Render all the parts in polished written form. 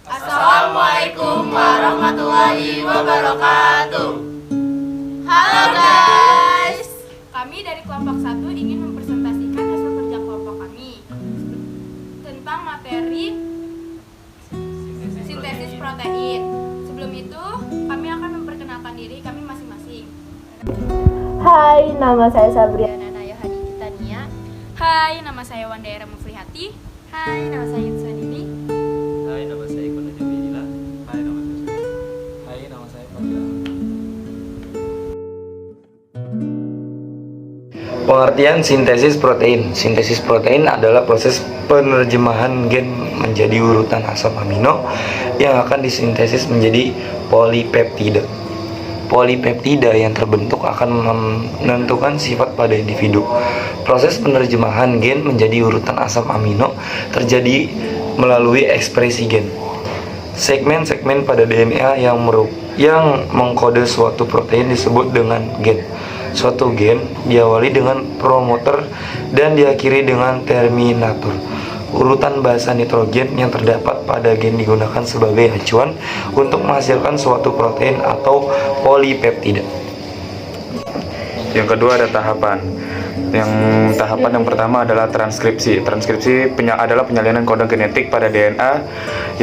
Assalamualaikum warahmatullahi wabarakatuh. Halo guys. Kami dari kelompok 1 ingin mempresentasikan hasil kerja kelompok kami tentang materi sintesis protein. Sebelum itu, kami akan memperkenalkan diri kami masing-masing. Hai, nama saya Sabriana Naya Hadi Tania. Hai, nama saya Wandaira Muflihati. Hai, nama saya Yuswanini. Hai, nama saya Iko Najamila. Hai, nama saya Sudah. Hai, nama saya Fadila. Pengertian sintesis protein. Sintesis protein adalah proses penerjemahan gen menjadi urutan asam amino yang akan disintesis menjadi polipeptida. Polipeptida yang terbentuk akan menentukan sifat pada individu. Proses penerjemahan gen menjadi urutan asam amino terjadi melalui ekspresi gen. Segmen-segmen pada DNA yang mengkode suatu protein disebut dengan gen. Suatu gen diawali dengan promoter dan diakhiri dengan terminator. Urutan basa nitrogen yang terdapat pada gen digunakan sebagai acuan untuk menghasilkan suatu protein atau polipeptida. Yang kedua ada tahapan. Tahapan yang pertama adalah transkripsi. Transkripsi adalah penyalinan kode genetik pada DNA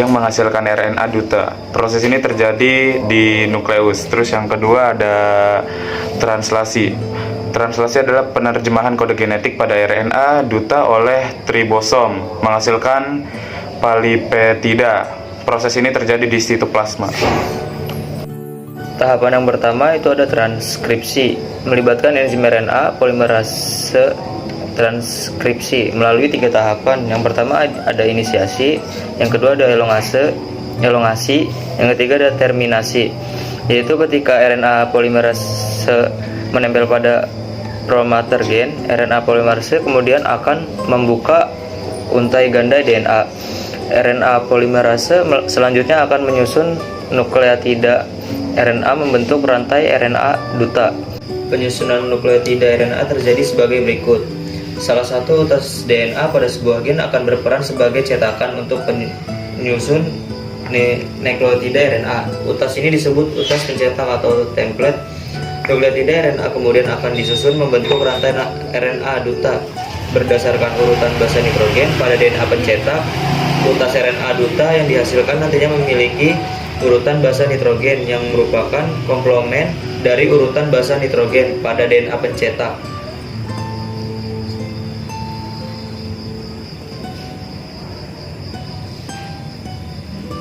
yang menghasilkan RNA duta. Proses ini terjadi di nukleus. Terus yang kedua ada translasi. Translasi adalah penerjemahan kode genetik pada RNA duta oleh tribosom menghasilkan polipeptida. Proses ini terjadi di sitoplasma. Tahapan yang pertama itu ada transkripsi, melibatkan enzim RNA polimerase transkripsi melalui 3 tahapan. Yang pertama ada inisiasi, yang kedua ada elongasi, yang ketiga ada terminasi. Yaitu ketika RNA polimerase menempel pada promoter gen, RNA polimerase kemudian akan membuka untai ganda DNA. RNA polimerase selanjutnya akan menyusun nukleotida RNA membentuk rantai RNA duta. Penyusunan nukleotida RNA terjadi sebagai berikut. Salah satu utas DNA pada sebuah gen akan berperan sebagai cetakan untuk penyusun nukleotida RNA. Utas ini disebut utas pencetak atau template. Nukleotida RNA kemudian akan disusun membentuk rantai RNA duta berdasarkan urutan basa nitrogen pada DNA pencetak. Utas RNA duta yang dihasilkan nantinya memiliki urutan basa nitrogen yang merupakan komplement dari urutan basa nitrogen pada DNA pencetak.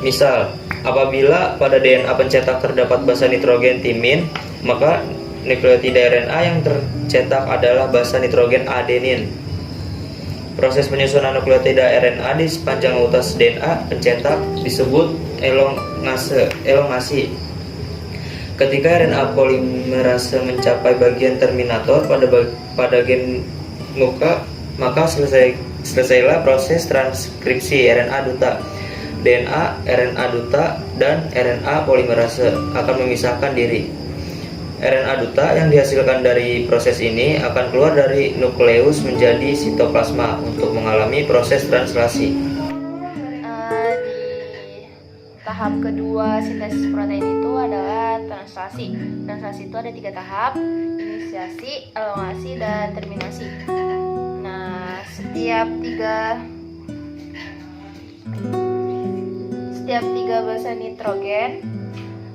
Misal, apabila pada DNA pencetak terdapat basa nitrogen timin, maka nukleotida RNA yang tercetak adalah basa nitrogen adenin. Proses penyusunan nukleotida RNA di sepanjang utas DNA pencetak disebut elongasi. Ketika RNA polimerase mencapai bagian terminator pada gen muka, maka selesailah proses transkripsi RNA duta. DNA, RNA duta, dan RNA polimerase akan memisahkan diri. RNA duta yang dihasilkan dari proses ini akan keluar dari nukleus menjadi sitoplasma untuk mengalami proses translasi. Di tahap kedua sintesis protein itu adalah translasi. Translasi itu ada 3 tahap: inisiasi, elongasi, dan terminasi. Nah, setiap tiga basa nitrogen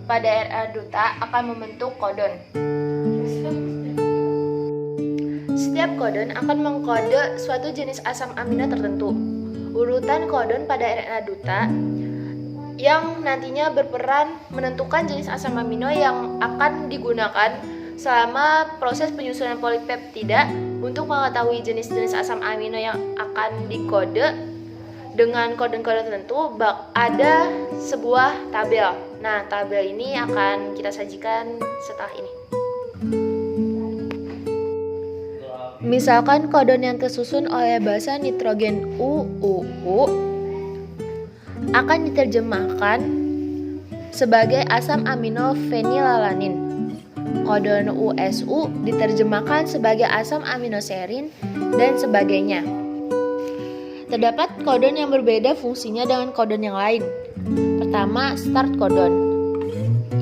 pada RNA duta akan membentuk kodon. Setiap kodon akan mengkode suatu jenis asam amino tertentu. Urutan kodon pada RNA duta yang nantinya berperan menentukan jenis asam amino yang akan digunakan selama proses penyusunan polipeptida. Untuk mengetahui jenis-jenis asam amino yang akan dikode dengan kode-kode tertentu, ada sebuah tabel. Nah, tabel ini akan kita sajikan setelah ini. Misalkan kodon yang tersusun oleh basa nitrogen UUU akan diterjemahkan sebagai asam amino fenilalanin. Kodon USU diterjemahkan sebagai asam aminoserin dan sebagainya. Terdapat kodon yang berbeda fungsinya dengan kodon yang lain. pertama start codon,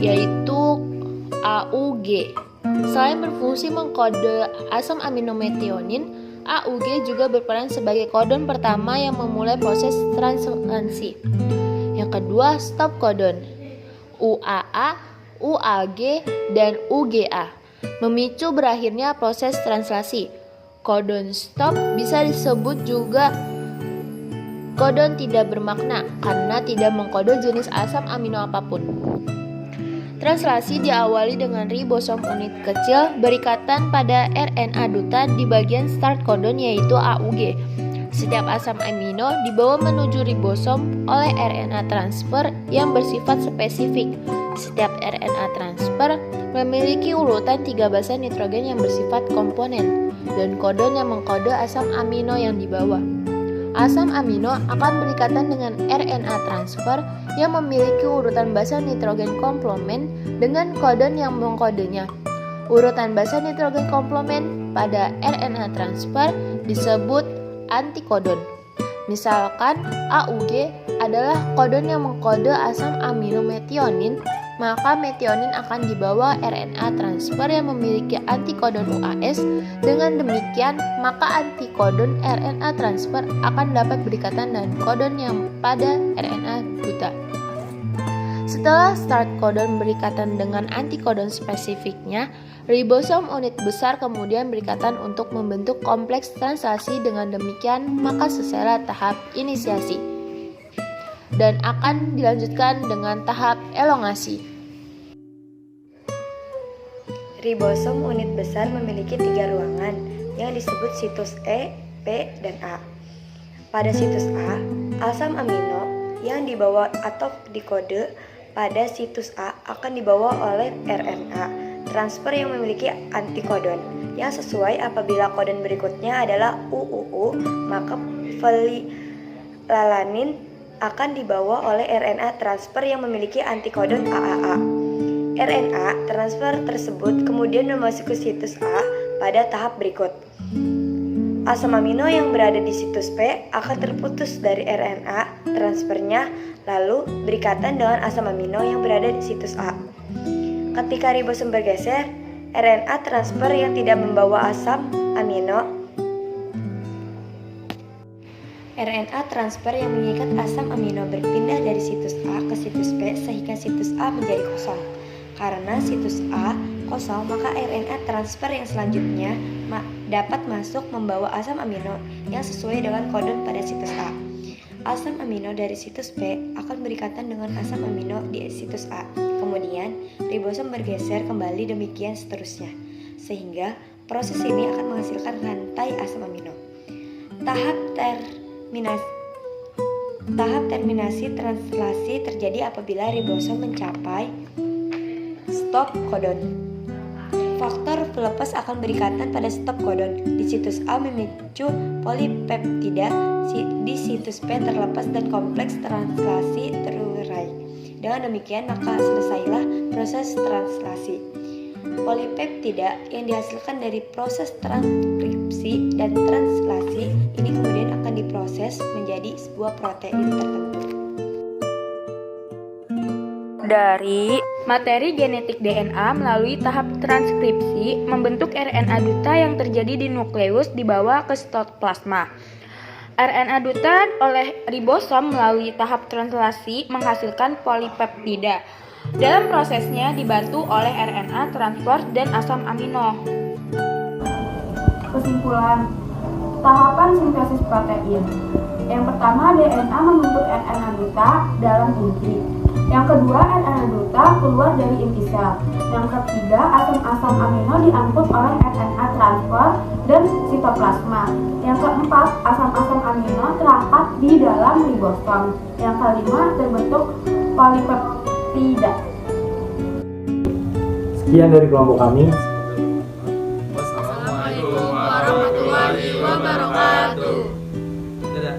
yaitu AUG. Selain berfungsi mengkode asam amino metionin, AUG juga berperan sebagai kodon pertama yang memulai proses translasi. Yang kedua, stop codon, UAA, UAG, dan UGA, memicu berakhirnya proses translasi. Kodon stop bisa disebut juga kodon tidak bermakna karena tidak mengkode jenis asam amino apapun. Translasi diawali dengan ribosom unit kecil berikatan pada RNA duta di bagian start codon yaitu AUG. Setiap asam amino dibawa menuju ribosom oleh RNA transfer yang bersifat spesifik. Setiap RNA transfer memiliki urutan 3 basa nitrogen yang bersifat komponen dan kodon yang mengkode asam amino yang dibawa. Asam amino akan berikatan dengan RNA transfer yang memiliki urutan basa nitrogen komplement dengan kodon yang mengkodenya. Urutan basa nitrogen komplement pada RNA transfer disebut antikodon. Misalkan AUG adalah kodon yang mengkode asam amino metionin, maka metionin akan dibawa RNA transfer yang memiliki antikodon UAS. Dengan demikian, maka antikodon RNA transfer akan dapat berikatan dengan kodon yang pada RNA duta. Setelah start codon berikatan dengan antikodon spesifiknya, ribosom unit besar kemudian berikatan untuk membentuk kompleks translasi. Dengan demikian, maka selesailah tahap inisiasi dan akan dilanjutkan dengan tahap elongasi. Ribosom unit besar memiliki 3 ruangan yang disebut situs E, P, dan A. Pada situs A, asam amino yang dibawa atau dikode pada situs A akan dibawa oleh RNA transfer yang memiliki antikodon yang sesuai. Apabila kodon berikutnya adalah UUU, maka felilalanin akan dibawa oleh RNA transfer yang memiliki antikodon AAA. RNA transfer tersebut kemudian memasuki situs A pada tahap berikut. Asam amino yang berada di situs P akan terputus dari RNA transfernya lalu berikatan dengan asam amino yang berada di situs A. Ketika ribosom bergeser, RNA transfer yang tidak membawa asam amino RNA transfer yang mengikat asam amino berpindah dari situs A ke situs P sehingga situs A menjadi kosong. Karena situs A kosong, maka RNA transfer yang selanjutnya dapat masuk membawa asam amino yang sesuai dengan kodon pada situs A. Asam amino dari situs P akan berikatan dengan asam amino di situs A. Kemudian, ribosom bergeser kembali demikian seterusnya. Sehingga proses ini akan menghasilkan rantai asam amino. Tahap terminasi translasi terjadi apabila ribosom mencapai stop codon. Faktor pelepas akan berikatan pada stop codon. Di situs A memicu polipeptida, di situs P terlepas dan kompleks translasi terurai. Dengan demikian maka selesailah proses translasi. Polipeptida yang dihasilkan dari proses transkripsi dan translasi ini kemudian akan diproses menjadi sebuah protein tertentu. Dari materi genetik DNA melalui tahap transkripsi membentuk RNA duta yang terjadi di nukleus dibawa ke sitoplasma. RNA duta oleh ribosom melalui tahap translasi menghasilkan polipeptida. Dalam prosesnya dibantu oleh RNA transfer dan asam amino. Kesimpulan, tahapan sintesis protein. Yang pertama, DNA membentuk RNA duta dalam inti. Yang kedua, RNA duta keluar dari inti sel. Yang ketiga, asam-asam amino diangkut oleh RNA transfer dan sitoplasma. Yang keempat, asam-asam amino terangkat di dalam ribosom. Yang kelima, terbentuk polipeptida. Sekian dari kelompok kami. Wassalamualaikum warahmatullahi wabarakatuh. Dadah.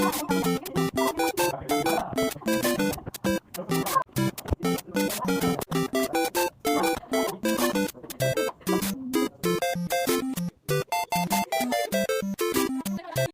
Thank you.